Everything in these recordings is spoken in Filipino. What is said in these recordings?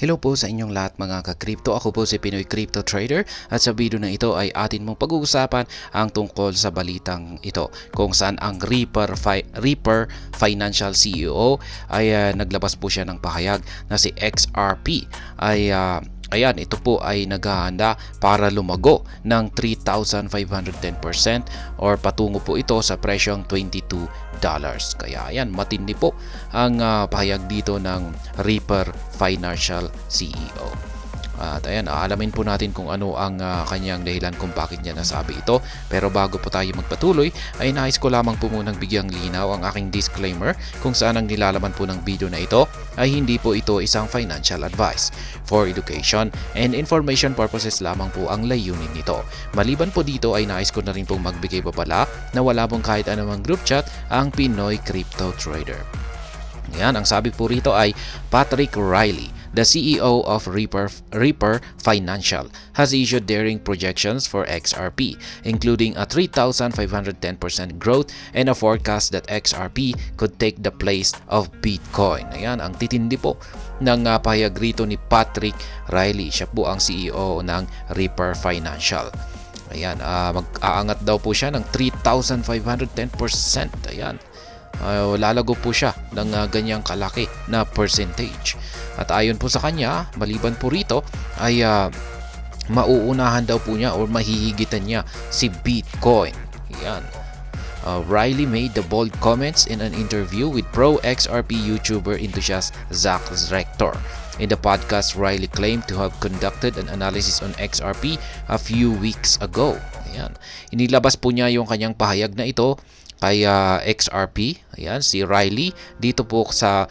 Hello po sa inyong lahat mga ka-crypto. Ako po si Pinoy Crypto Trader at sa video na ito ay atin mong pag-uusapan ang tungkol sa balitang ito kung saan ang Reaper Financial CEO ay naglabas po siya ng pahayag na si XRP ay ayan, ito po ay naghahanda para lumago ng 3,510% or patungo po ito sa presyong $22. Kaya ayan, matindi po ang pahayag dito ng Reaper Financial CEO. At ayan, alamin po natin kung ano ang kanyang dahilan kung bakit niya nasabi ito. Pero bago po tayo magpatuloy, ay nais ko lamang po munang bigyang linaw ang aking disclaimer kung saan ang nilalaman po ng video na ito ay hindi po ito isang financial advice. For education and information purposes lamang po ang layunin nito. Maliban po dito ay nais ko na rin pong magbigay babala na wala pong kahit anumang group chat ang Pinoy Crypto Trader. Yan, ang sabi po rito ay Patrick Reilly, the CEO of Reaper Financial, has issued daring projections for XRP, including a 3,510% growth and a forecast that XRP could take the place of Bitcoin. Ayan, ang titindi po ng pahayag rito ni Patrick Reilly. Siya po ang CEO ng Reaper Financial. Ayan, mag-aangat daw po siya ng 3,510%. Ayan. Lalago po siya ng ganyang kalaki na percentage. At ayon po sa kanya, maliban po rito ay mauunahan daw po niya or mahihigitan niya si Bitcoin. Yan. Reilly made the bold comments in an interview with pro XRP YouTuber enthusiast Zach Rector. In the podcast, Reilly claimed to have conducted an analysis on XRP a few weeks ago. Ayan. Inilabas po niya yung kanyang pahayag na ito kay XRP, ayan, si Reilly dito po sa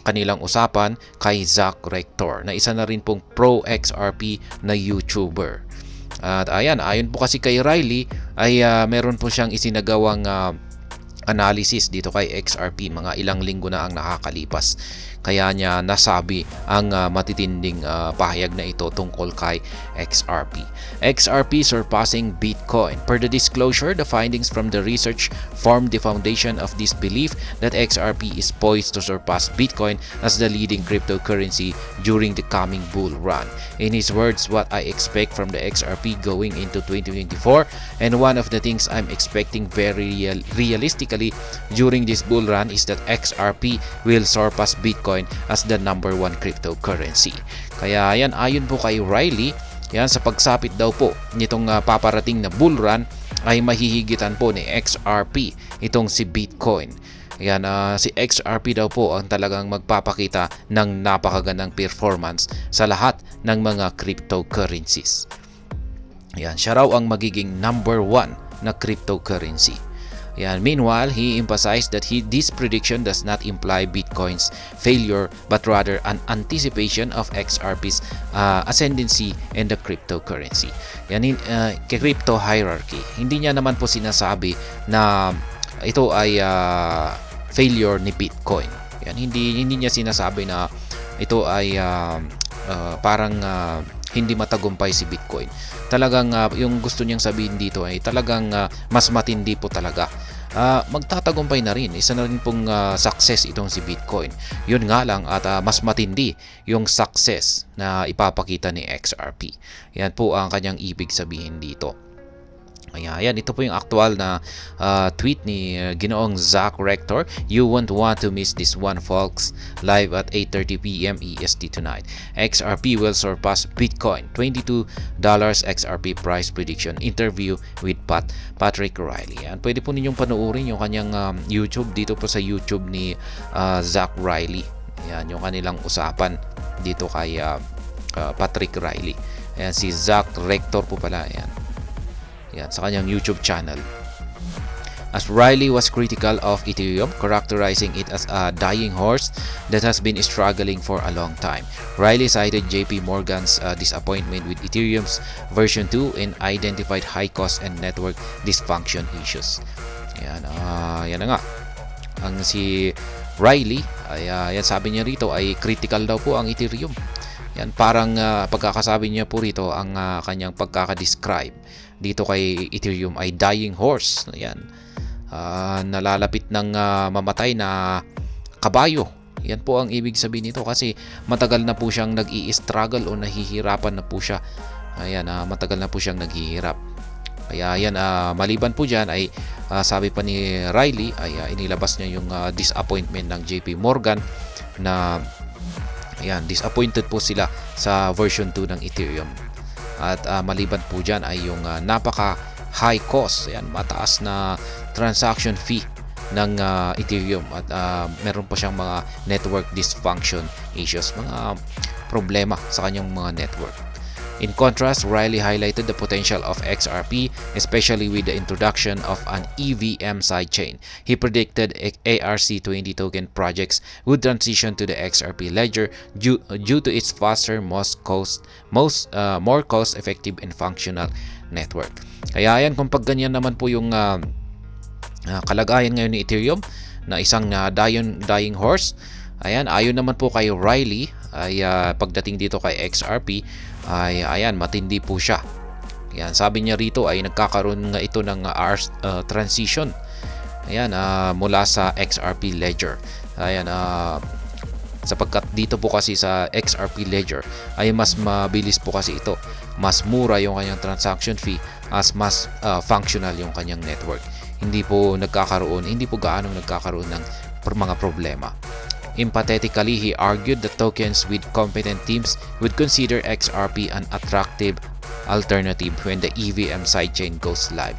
kanilang usapan kay Zach Rector na isa na rin pong pro XRP na YouTuber. At ayan, ayon po kasi kay Reilly ay meron po siyang isinagawang analysis dito kay XRP, mga ilang linggo na ang nakakalipas. Kaya niya nasabi ang matitinding pahayag na ito tungkol kay XRP. XRP surpassing Bitcoin. Per the disclosure, the findings from the research formed the foundation of this belief that XRP is poised to surpass Bitcoin as the leading cryptocurrency during the coming bull run. In his words, what I expect from the XRP going into 2024, and one of the things I'm expecting very realistically during this bull run is that XRP will surpass Bitcoin as the number one cryptocurrency. Kaya yan, ayon po kay Reilly, yan, sa pagsapit daw po nitong paparating na bull run ay mahihigitan po ni XRP itong si Bitcoin. Yan, si XRP daw po ang talagang magpapakita ng napakagandang performance sa lahat ng mga cryptocurrencies. Yan, siya raw ang magiging number one na cryptocurrency. Yan. Meanwhile, he emphasized that this prediction does not imply Bitcoin's failure but rather an anticipation of XRP's ascendancy in the cryptocurrency. Yan, crypto hierarchy. Hindi niya naman po sinasabi na ito ay failure ni Bitcoin. Yan, hindi niya sinasabi na ito ay parang hindi matagumpay si Bitcoin. Talagang yung gusto niyang sabihin dito ay talagang mas matindi po talaga. Magtatagumpay na rin. Isa na rin pong success itong si Bitcoin. Yun nga lang at mas matindi yung success na ipapakita ni XRP. Yan po ang kanyang ibig sabihin dito. Ayan, ito po yung aktual na tweet ni Ginoong Zach Rector. You won't want to miss this one, folks. Live at 8:30 p.m. EST tonight. XRP will surpass Bitcoin. $22 XRP price prediction. Interview with Patrick Reilly. Ayan, pwede po ninyong panoorin yung kanyang YouTube dito po sa YouTube ni Zach Reilly. Ayan, yung kanilang usapan dito kay Patrick Reilly. Ayan, si Zach Rector po pala. Ayan. Yan, sa kanyang YouTube channel. As Reilly was critical of Ethereum, characterizing it as a dying horse that has been struggling for a long time. Reilly cited JP Morgan's disappointment with Ethereum's version 2 and identified high cost and network dysfunction issues. Yan, yan na nga. Ang si Reilly, ay, yan sabi niya rito ay critical daw po ang Ethereum. Yan, parang pagkakasabi niya po rito ang kanyang pagkakadescribe dito kay Ethereum ay dying horse. Yan, nalalapit ng mamatay na kabayo. Yan po ang ibig sabihin nito kasi matagal na po siyang nag-i-struggle o nahihirapan na po siya. Ayan, matagal na po siyang naghihirap. Kaya yan, maliban po dyan ay sabi pa ni Riley ay inilabas niya yung disappointment ng JP Morgan na ayan, disappointed po sila sa version 2 ng Ethereum. At maliban po dyan ay yung napaka high cost, ayan, mataas na transaction fee ng Ethereum at meron pa siyang mga network dysfunction issues, mga problema sa kanyang mga network. In contrast, Riley highlighted the potential of XRP, especially with the introduction of an EVM sidechain. He predicted ARC20 token projects would transition to the XRP ledger due to its faster, more cost-effective and functional network. Kaya yan, kung pag ganyan naman po yung kalagayan ngayon ni Ethereum na isang dying horse, ayan, ayon naman po kay Riley ay pagdating dito kay XRP ay ayan, matindi po siya. Ayan, sabi niya rito ay nagkakaroon nga ito ng transition, ayan, mula sa XRP ledger. Ayan, sapagkat dito po kasi sa XRP ledger ay mas mabilis po kasi ito, mas mura yung kanyang transaction fee, as mas functional yung kanyang network. Hindi po gaano nagkakaroon ng mga problema. Empathetically, he argued that tokens with competent teams would consider XRP an attractive alternative when the EVM sidechain goes live.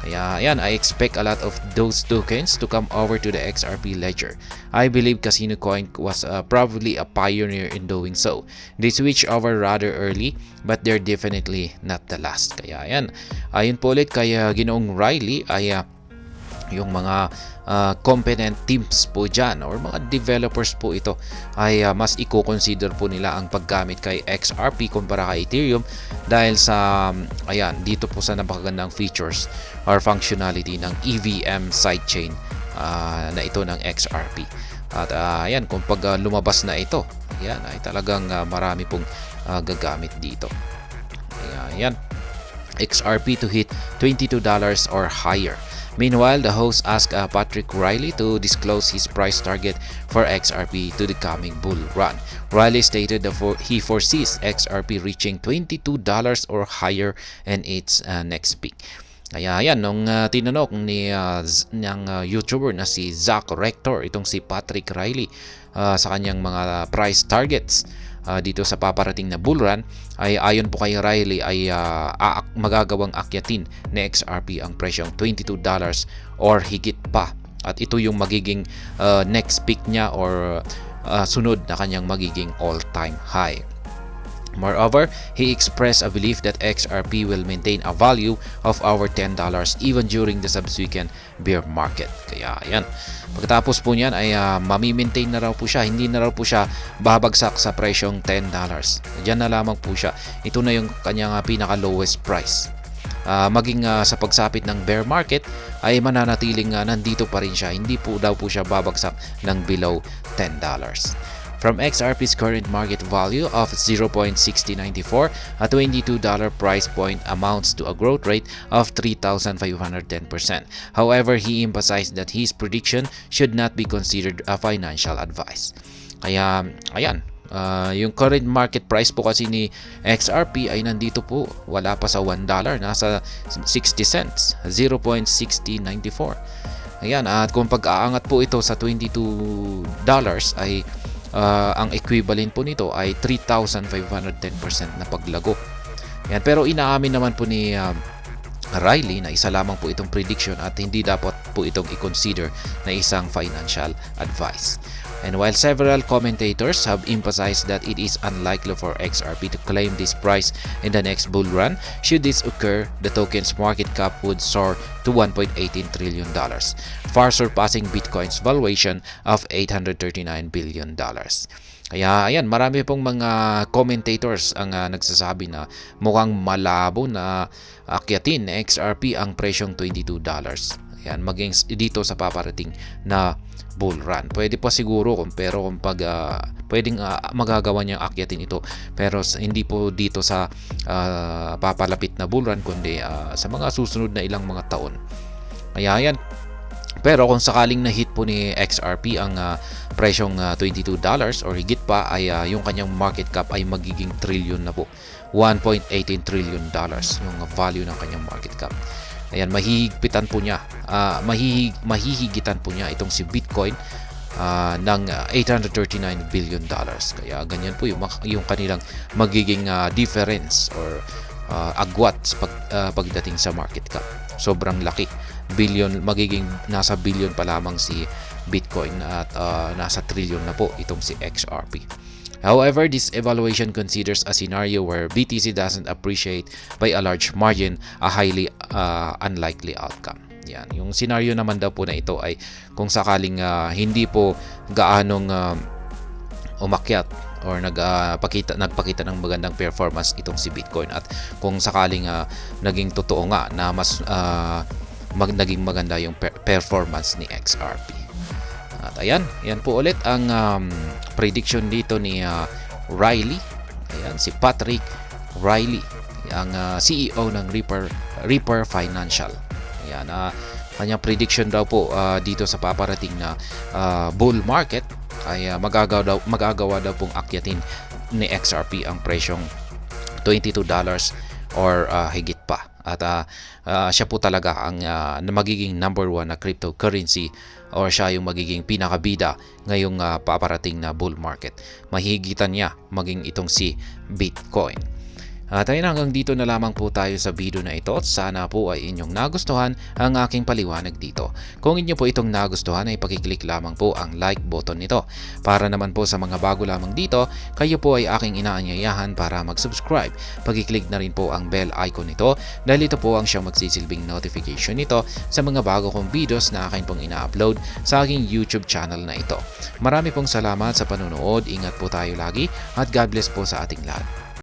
Kaya ayan, I expect a lot of those tokens to come over to the XRP ledger. I believe Casino Coin was probably a pioneer in doing so. They switched over rather early, but they're definitely not the last. Kaya ayan, ayon po ulit kay Ginoong Riley ay yung mga competent teams po dyan or mga developers po ito ay mas i-consider po nila ang paggamit kay XRP kumpara kay Ethereum dahil sa ayan, dito po sa napakagandang features or functionality ng EVM sidechain na ito ng XRP. At ayan, kung pag lumabas na ito, ayan, ay talagang marami pong gagamit dito. Ayan, XRP to hit $22 or higher. Meanwhile, the host asked Patrick Riley to disclose his price target for XRP to the coming bull run. Riley stated that he foresees XRP reaching $22 or higher in its next peak. Kaya yan, nung tinanong ng YouTuber na si Zach Rector, itong si Patrick Riley, sa kanyang mga price targets dito sa paparating na bull run, ay ayon po kay Riley ay magagawang akyatin ni XRP ang presyong $22 or higit pa. At ito yung magiging next peak niya or sunod na kanyang magiging all-time high. Moreover, he expressed a belief that XRP will maintain a value of over $10 even during the subsequent bear market. Kaya ayan, pagkatapos po niyan ay mami-maintain na raw po siya, hindi na raw po siya babagsak sa presyong $10. Diyan na lamang po siya. Ito na yung kanyang pinaka-lowest price. Maging sa pagsapit ng bear market ay mananatiling nandito pa rin siya, hindi po daw po siya babagsak ng below $10. From XRP's current market value of $0.6094, a $22 price point amounts to a growth rate of 3,510%. However, he emphasized that his prediction should not be considered a financial advice. Kaya, ayan, yung current market price po kasi ni XRP ay nandito po, wala pa sa $1, nasa 60 cents, $0.6094. Ayan, at kung pag-aangat po ito sa $22 ay ang equivalent po nito ay 3,510% na paglago. Yan, pero inaamin naman po ni Riley na isa lamang po itong prediction at hindi dapat po itong i-consider na isang financial advice. And while several commentators have emphasized that it is unlikely for XRP to claim this price in the next bull run, should this occur, the token's market cap would soar to $1.18 trillion, far surpassing Bitcoin's valuation of $839 billion. Kaya ayan, marami pong mga commentators ang nagsasabi na mukhang malabo na akyatin na XRP ang presyong $22. Ayan, maging dito sa paparating na bull run. Pwede pa siguro pero kung pwedeng magagawa niyang akyatin ito, pero hindi po dito sa papalapit na bull run kundi sa mga susunod na ilang mga taon. Kaya yan, Pero kung sakaling na-hit po ni XRP ang presyong $22 or higit pa, ay yung kanyang market cap ay magiging trillion na po. $1.18 trillion yung value ng kanyang market cap. Ayan, mahihigpitan po niya, mahihigitan po niya itong si Bitcoin ng $839 billion. Kaya ganyan po yung kanilang magiging difference or agwat pagdating sa market cap. Sobrang laki. Magiging nasa billion pa lamang si Bitcoin at nasa trillion na po itong si XRP. However, this evaluation considers a scenario where BTC doesn't appreciate by a large margin, a highly unlikely outcome. Yan. Yung scenario naman daw po na ito ay kung sakaling hindi po gaanong umakyat or nagpakita ng magandang performance itong si Bitcoin, at kung sakaling naging totoo nga na mas naging maganda yung performance ni XRP. At ayan, yan po ulit ang prediction dito ni Riley. Ayan, si Patrick Riley, ang CEO ng Reaper Financial. Ayan, kanyang prediction daw po dito sa paparating na bull market ay magagawa daw pong akyatin ni XRP ang presyong $22 or higit pa. At siya po talaga ang magiging number 1 na cryptocurrency, or siya yung magiging pinakabida ngayong paparating na bull market. Mahigitan niya maging itong si Bitcoin. At ayun, hanggang dito na lamang po tayo sa video na ito. Sana po ay inyong nagustuhan ang aking paliwanag dito. Kung inyo po itong nagustuhan ay pakiclick lamang po ang like button nito. Para naman po sa mga bago lamang dito, kayo po ay aking inaanyayahan para mag-subscribe. Pakiclick na rin po ang bell icon nito dahil ito po ang siyang magsisilbing notification nito sa mga bago kong videos na akin pong ina-upload sa aking YouTube channel na ito. Marami pong salamat sa panonood. Ingat po tayo lagi at God bless po sa ating lahat.